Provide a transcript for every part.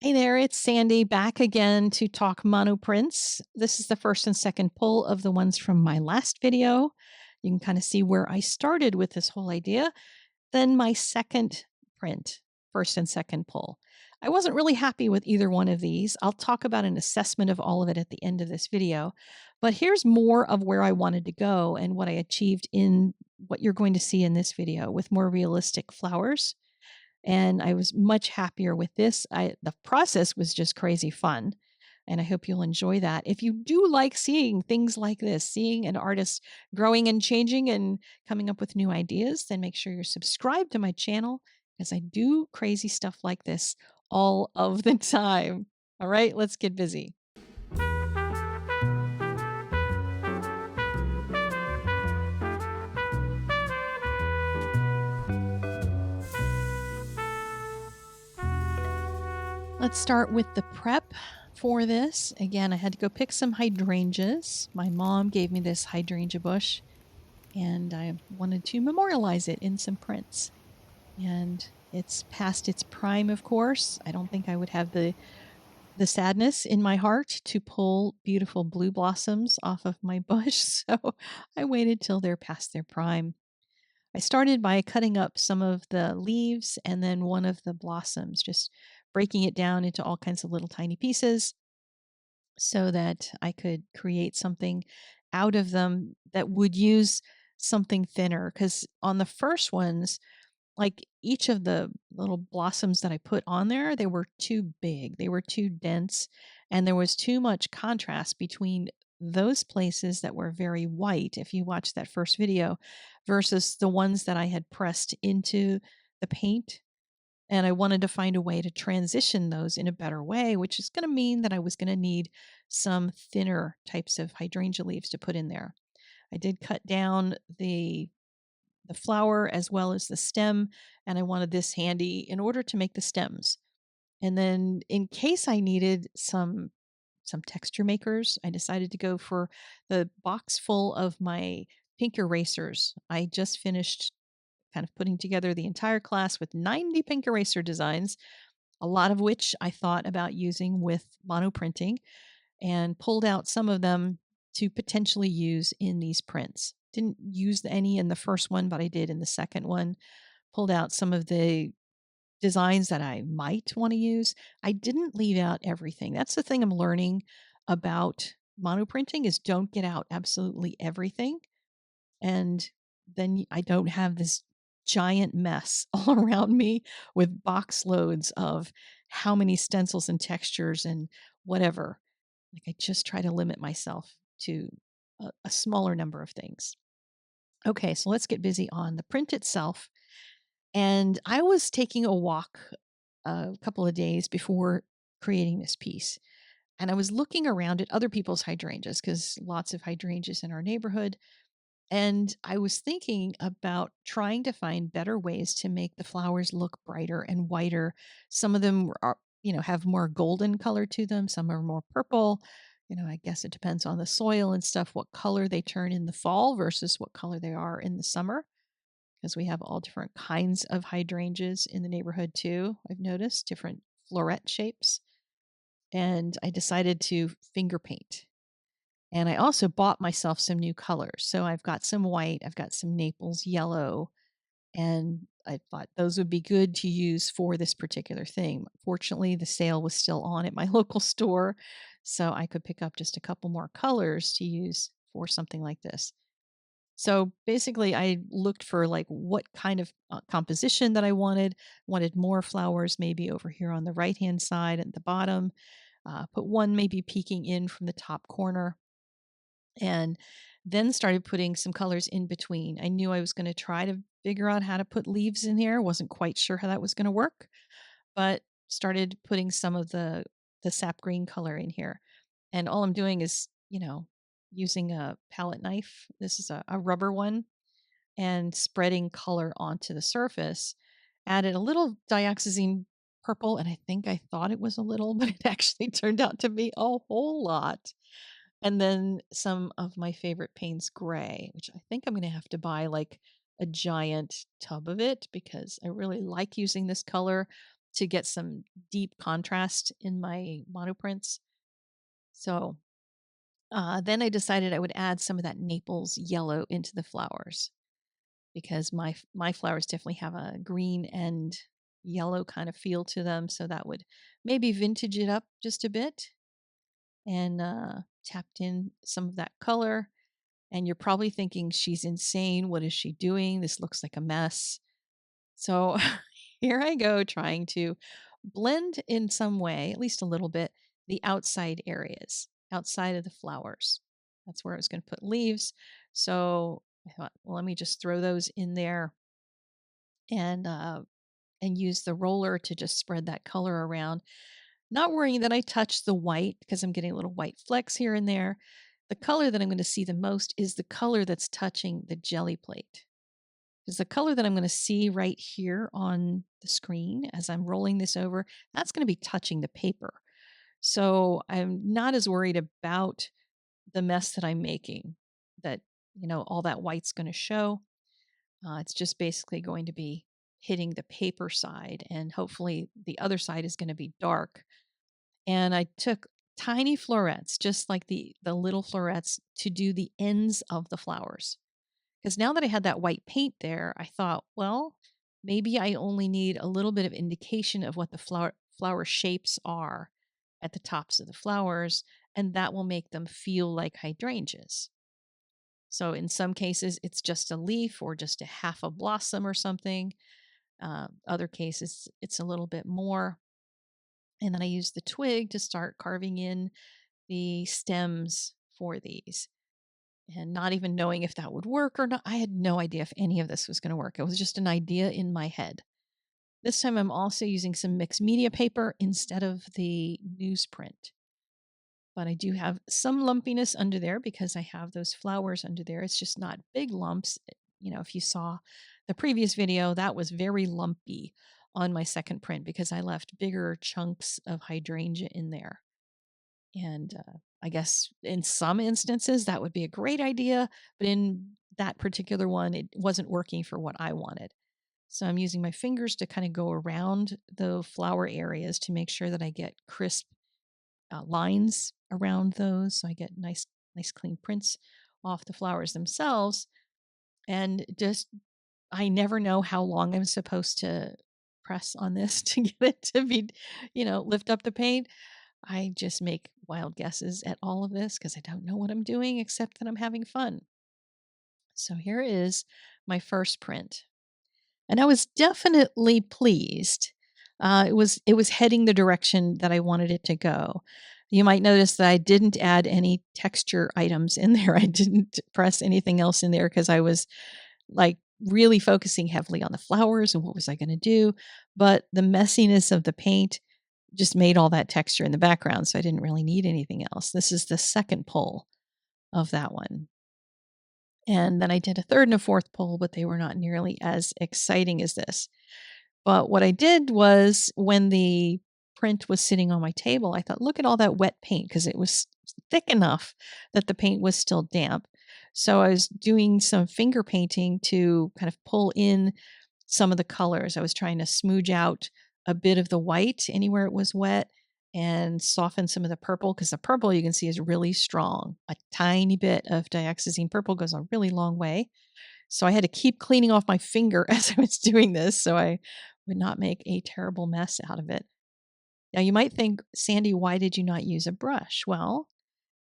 Hey there, it's Sandy back again to talk monoprints. This is the first and second pull of the ones from my last video. You can kind of see where I started with this whole idea. Then my second print, first and second pull. I wasn't really happy with either one of these. I'll talk about an assessment of all of it at the end of this video. But here's more of where I wanted to go and what I achieved in what you're going to see in this video with more realistic flowers, and I was much happier with this. The process was just crazy fun, and I hope you'll enjoy that. If you do like seeing things like this, seeing an artist growing and changing and coming up with new ideas, then make sure you're subscribed to my channel because I do crazy stuff like this all of the time. All right, let's get busy. Let's start with the prep for this. Again, I had to go pick some hydrangeas. My mom gave me this hydrangea bush, and I wanted to memorialize it in some prints. And it's past its prime, of course. I don't think I would have the sadness in my heart to pull beautiful blue blossoms off of my bush, so I waited till they're past their prime. I started by cutting up some of the leaves and then one of the blossoms, just breaking it down into all kinds of little tiny pieces so that I could create something out of them that would use something thinner. Because on the first ones, like each of the little blossoms that I put on there, they were too big, they were too dense, and there was too much contrast between those places that were very white, if you watch that first video, versus the ones that I had pressed into the paint. And I wanted to find a way to transition those in a better way, which is going to mean that I was going to need some thinner types of hydrangea leaves to put in there. I did cut down the flower as well as the stem, and I wanted this handy in order to make the stems. And then in case I needed some texture makers, I decided to go for the box full of my pink erasers. I just finished kind of putting together the entire class with 90 pink eraser designs, a lot of which I thought about using with monoprinting, and pulled out some of them to potentially use in these prints. Didn't use any in the first one, but I did in the second one. Pulled out some of the designs that I might want to use. I didn't leave out everything. That's the thing I'm learning about monoprinting is don't get out absolutely everything. And then I don't have this giant mess all around me with box loads of how many stencils and textures and whatever. Like I just try to limit myself to a smaller number of things. Okay, so let's get busy on the print itself. And I was taking a walk a couple of days before creating this piece. And I was looking around at other people's hydrangeas because lots of hydrangeas in our neighborhood. And I was thinking about trying to find better ways to make the flowers look brighter and whiter. Some of them are, have more golden color to them. Some are more purple. I guess it depends on the soil and stuff, what color they turn in the fall versus what color they are in the summer. Because we have all different kinds of hydrangeas in the neighborhood too. I've noticed different floret shapes. And I decided to finger paint. And I also bought myself some new colors. So I've got some white, I've got some Naples yellow, and I thought those would be good to use for this particular thing. Fortunately, the sale was still on at my local store, so I could pick up just a couple more colors to use for something like this. So basically, I looked for like what kind of composition that I wanted. Wanted more flowers, maybe over here on the right hand side at the bottom. Put one maybe peeking in from the top corner, and then started putting some colors in between. I knew I was going to try to figure out how to put leaves in here. Wasn't quite sure how that was going to work, but started putting some of the sap green color in here. And all I'm doing is, using a palette knife. This is a rubber one, and spreading color onto the surface. Added a little dioxazine purple, and I think I thought it was a little, but it actually turned out to be a whole lot. And then some of my favorite Paynes gray, which I think I'm going to have to buy like a giant tub of it because I really like using this color. to get some deep contrast in my monoprints. So then I decided I would add some of that Naples yellow into the flowers because my flowers definitely have a green and yellow kind of feel to them. So that would maybe vintage it up just a bit and tapped in some of that color. And you're probably thinking, she's insane. What is she doing? This looks like a mess. So here I go trying to blend in some way, at least a little bit, the outside areas, outside of the flowers. That's where I was going to put leaves. So I thought, well, let me just throw those in there and use the roller to just spread that color around. Not worrying that I touch the white because I'm getting little white flecks here and there. The color that I'm going to see the most is the color that's touching the jelly plate. Because the color that I'm going to see right here on the screen as I'm rolling this over, that's going to be touching the paper. So I'm not as worried about the mess that I'm making, that, all that white's going to show. It's just basically going to be hitting the paper side, and hopefully the other side is going to be dark. And I took tiny florets, just like the little florets, to do the ends of the flowers. Because now that I had that white paint there, I thought, well, maybe I only need a little bit of indication of what the flower shapes are at the tops of the flowers, and that will make them feel like hydrangeas. So in some cases, it's just a leaf or just a half a blossom or something. Other cases, it's a little bit more. And then I use the twig to start carving in the stems for these, and not even knowing if that would work or not. I had no idea if any of this was going to work. It was just an idea in my head. This time I'm also using some mixed media paper instead of the newsprint. But I do have some lumpiness under there because I have those flowers under there. It's just not big lumps. If you saw the previous video, that was very lumpy on my second print because I left bigger chunks of hydrangea in there. And I guess in some instances that would be a great idea, but in that particular one, it wasn't working for what I wanted. So I'm using my fingers to kind of go around the flower areas to make sure that I get crisp lines around those. So I get nice clean prints off the flowers themselves. And just, I never know how long I'm supposed to press on this to get it to be, lift up the paint. I just make wild guesses at all of this because I don't know what I'm doing except that I'm having fun. So here is my first print. And I was definitely pleased. It was heading the direction that I wanted it to go. You might notice that I didn't add any texture items in there. I didn't press anything else in there because I was like really focusing heavily on the flowers and what was I going to do. But the messiness of the paint just made all that texture in the background, so I didn't really need anything else. This is the second pull of that one. And then I did a third and a fourth pull, but they were not nearly as exciting as this. But what I did was, when the print was sitting on my table, I thought, look at all that wet paint, because it was thick enough that the paint was still damp. So I was doing some finger painting to kind of pull in some of the colors. I was trying to smooth out a bit of the white anywhere it was wet and soften some of the purple, because the purple you can see is really strong. A tiny bit of dioxazine purple goes a really long way. So I had to keep cleaning off my finger as I was doing this so I would not make a terrible mess out of it. Now you might think, Sandy, why did you not use a brush? Well,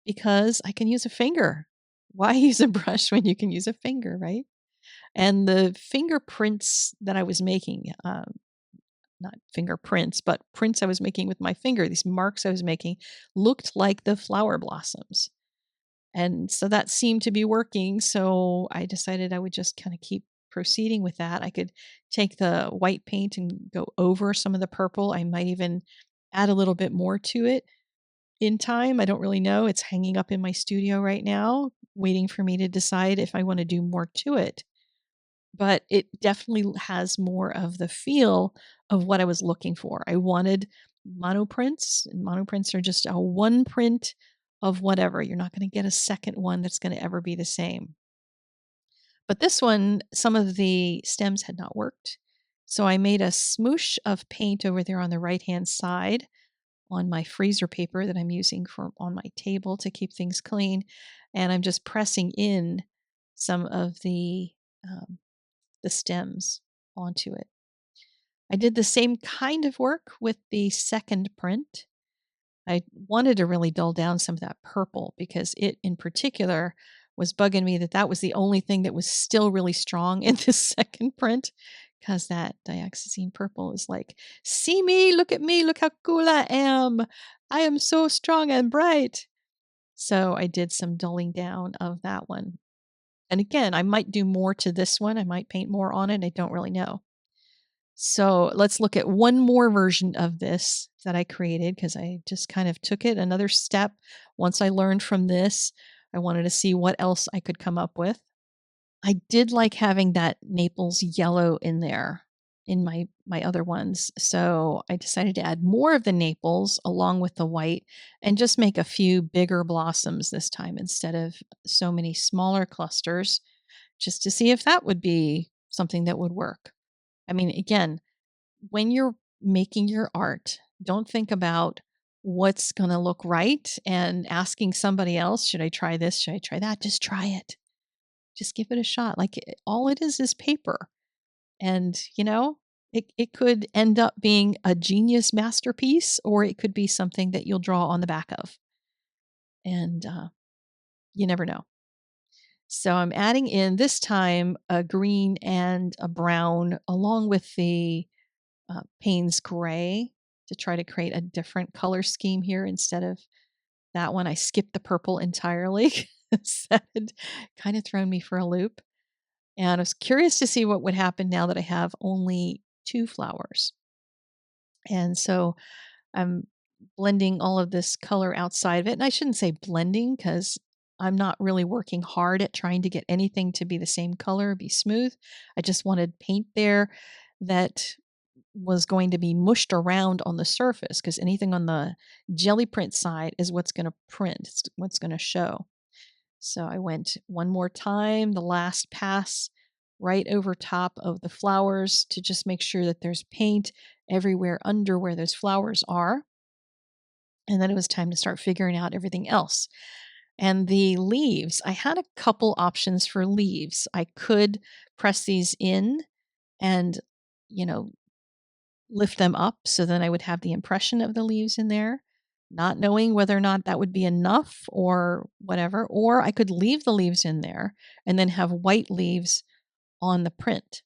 because I can use a finger. Why use a brush when you can use a finger, right? And the fingerprints that I was making, not fingerprints, but prints I was making with my finger, these marks I was making, looked like the flower blossoms. And so that seemed to be working. So I decided I would just kind of keep proceeding with that. I could take the white paint and go over some of the purple. I might even add a little bit more to it in time. I don't really know. It's hanging up in my studio right now, waiting for me to decide if I want to do more to it. But it definitely has more of the feel of what I was looking for. I wanted monoprints, and monoprints are just a one print of whatever. You're not going to get a second one that's going to ever be the same. But this one, some of the stems had not worked. So I made a smoosh of paint over there on the right-hand side on my freezer paper that I'm using for on my table to keep things clean, and I'm just pressing in some of the stems onto it. I did the same kind of work with the second print. I wanted to really dull down some of that purple because it in particular was bugging me that that was the only thing that was still really strong in this second print, because that dioxazine purple is like, see me, look how cool I am. I am so strong and bright. So I did some dulling down of that one. And again, I might do more to this one. I might paint more on it. I don't really know. So let's look at one more version of this that I created because I just kind of took it another step. Once I learned from this, I wanted to see what else I could come up with. I did like having that Naples yellow in there in my other ones. So I decided to add more of the Naples along with the white and just make a few bigger blossoms this time instead of so many smaller clusters, just to see if that would be something that would work. I mean, again, when you're making your art, don't think about what's going to look right and asking somebody else, should I try this? Should I try that? Just try it. Just give it a shot. Like all it is paper. And, it could end up being a genius masterpiece or it could be something that you'll draw on the back of. And you never know. So I'm adding in this time a green and a brown along with the Paynes gray to try to create a different color scheme here instead of that one. I skipped the purple entirely. That had kind of thrown me for a loop. And I was curious to see what would happen now that I have only 2 flowers. And so I'm blending all of this color outside of it. And I shouldn't say blending because I'm not really working hard at trying to get anything to be the same color, be smooth. I just wanted paint there that was going to be mushed around on the surface because anything on the jelly print side is what's going to print, it's what's going to show. So I went one more time, the last pass right over top of the flowers to just make sure that there's paint everywhere under where those flowers are. And then it was time to start figuring out everything else. And the leaves, I had a couple options for leaves. I could press these in and, you know, lift them up so then I would have the impression of the leaves in there, not knowing whether or not that would be enough or whatever. Or I could leave the leaves in there and then have white leaves on the print.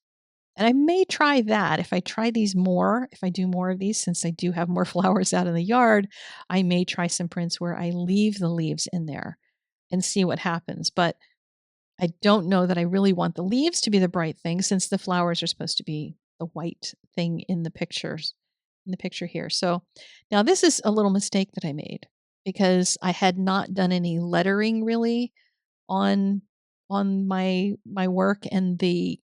And I may try that if I try these more, if I do more of these, since I do have more flowers out in the yard, I may try some prints where I leave the leaves in there and see what happens. But I don't know that I really want the leaves to be the bright thing since the flowers are supposed to be the white thing in the picture here. So now this is a little mistake that I made because I had not done any lettering really on my work, and the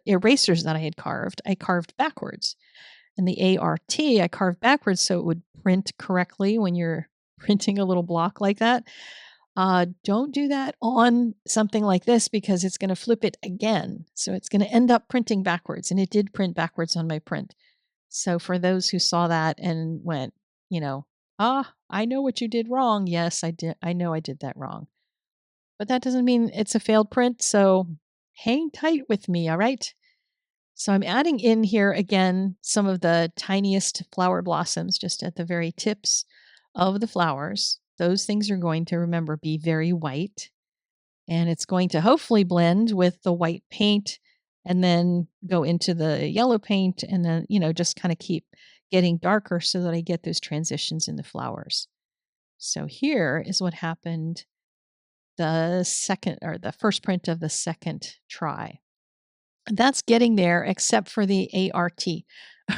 erasers that I carved backwards. And the ART, I carved backwards so it would print correctly when you're printing a little block like that. Don't do that on something like this because it's going to flip it again. So it's going to end up printing backwards. And it did print backwards on my print. So for those who saw that and went, I know what you did wrong. Yes, I did. I know I did that wrong. But that doesn't mean it's a failed print. So hang tight with me. All right. So I'm adding in here again some of the tiniest flower blossoms just at the very tips of the flowers. Those things are going to, remember, be very white, and it's going to hopefully blend with the white paint and then go into the yellow paint and then, just kind of keep getting darker so that I get those transitions in the flowers. So here is what happened the first print of the second try. That's getting there, except for the ART,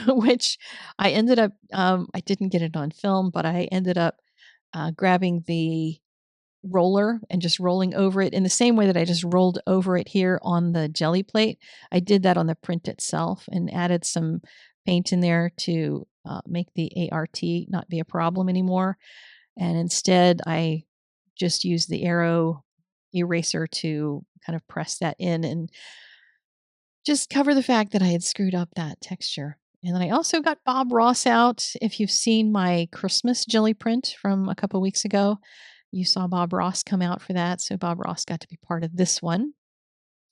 which I ended up, I didn't get it on film, but I ended up grabbing the roller and just rolling over it in the same way that I just rolled over it here on the jelly plate. I did that on the print itself and added some paint in there to make the ART not be a problem anymore. And instead, I just used the arrow eraser to kind of press that in. And just cover the fact that I had screwed up that texture. And then I also got Bob Ross out. If you've seen my Christmas jelly print from a couple weeks ago, you saw Bob Ross come out for that. So Bob Ross got to be part of this one.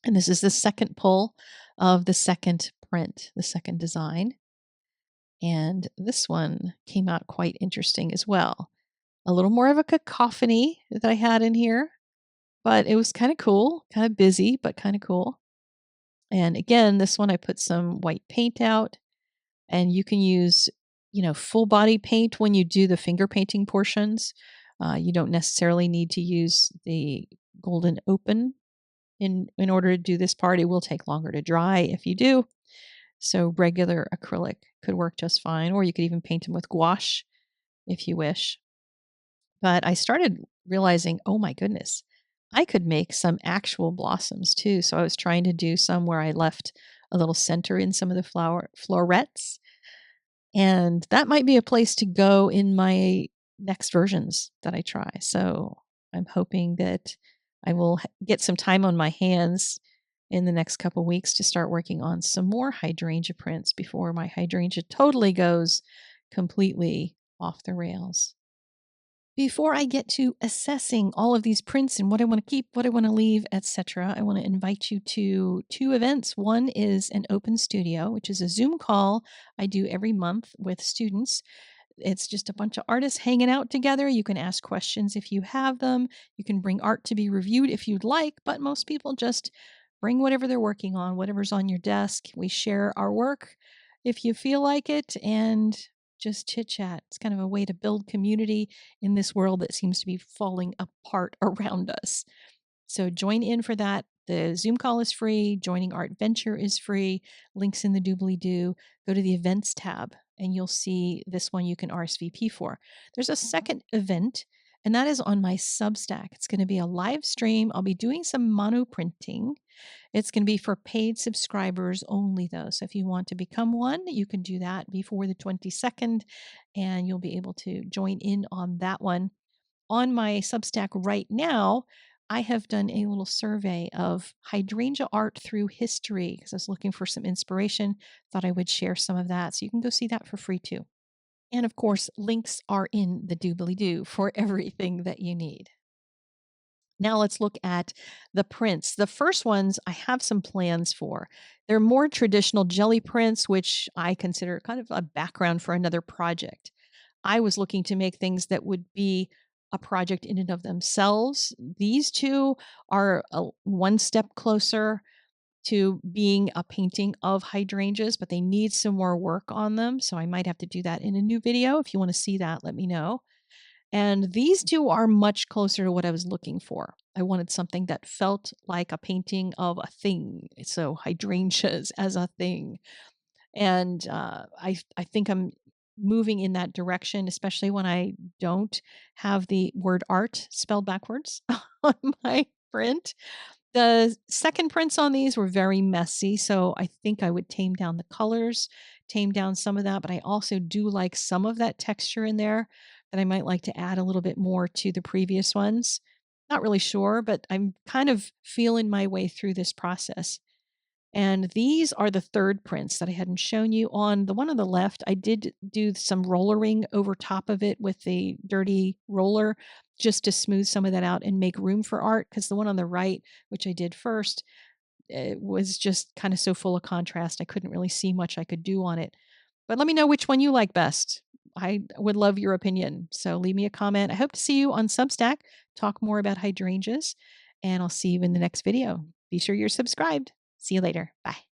And this is the second pull of the second print, the second design. And this one came out quite interesting as well. A little more of a cacophony that I had in here, but it was kind of cool, kind of busy, but kind of cool. And again, this one I put some white paint out, and you can use, full body paint when you do the finger painting portions. You don't necessarily need to use the golden open in order to do this part. It will take longer to dry if you do. So regular acrylic could work just fine, or you could even paint them with gouache if you wish. But I started realizing, oh my goodness, I could make some actual blossoms too. So I was trying to do some where I left a little center in some of the florets. And that might be a place to go in my next versions that I try. So I'm hoping that I will get some time on my hands in the next couple weeks to start working on some more hydrangea prints before my hydrangea totally goes completely off the rails. Before I get to assessing all of these prints and what I want to keep, what I want to leave, etc., I want to invite you to two events. One is an open studio, which is a Zoom call I do every month with students. It's just a bunch of artists hanging out together. You can ask questions if you have them. You can bring art to be reviewed if you'd like, but most people just bring whatever they're working on, whatever's on your desk. We share our work if you feel like it, and just chit chat. It's kind of a way to build community in this world that seems to be falling apart around us. So join in for that. The Zoom call is free. Joining Art Venture is free. Links in the doobly doo. Go to the events tab and you'll see this one you can RSVP for. There's a second event, and that is on my Substack. It's going to be a live stream. I'll be doing some monoprinting. It's going to be for paid subscribers only, though. So if you want to become one, you can do that before the 22nd, and you'll be able to join in on that one. On my Substack right now, I have done a little survey of hydrangea art through history because I was looking for some inspiration. Thought I would share some of that. So you can go see that for free too. And of course, links are in the doobly doo for everything that you need. Now let's look at the prints. The first ones I have some plans for. They're more traditional jelly prints, which I consider kind of a background for another project. I was looking to make things that would be a project in and of themselves. These two are one step closer to being a painting of hydrangeas, but they need some more work on them. So I might have to do that in a new video. If you want to see that, let me know. And these two are much closer to what I was looking for. I wanted something that felt like a painting of a thing. So hydrangeas as a thing. And I think I'm moving in that direction, especially when I don't have the word art spelled backwards on my print. The second prints on these were very messy, so I think I would tame down the colors, tame down some of that, but I also do like some of that texture in there that I might like to add a little bit more to the previous ones. Not really sure, but I'm kind of feeling my way through this process. And these are the third prints that I hadn't shown you. On the one on the left, I did do some rollering over top of it with the dirty roller just to smooth some of that out and make room for art. Because the one on the right, which I did first, it was just kind of so full of contrast. I couldn't really see much I could do on it. But let me know which one you like best. I would love your opinion. So leave me a comment. I hope to see you on Substack, talk more about hydrangeas, and I'll see you in the next video. Be sure you're subscribed. See you later. Bye.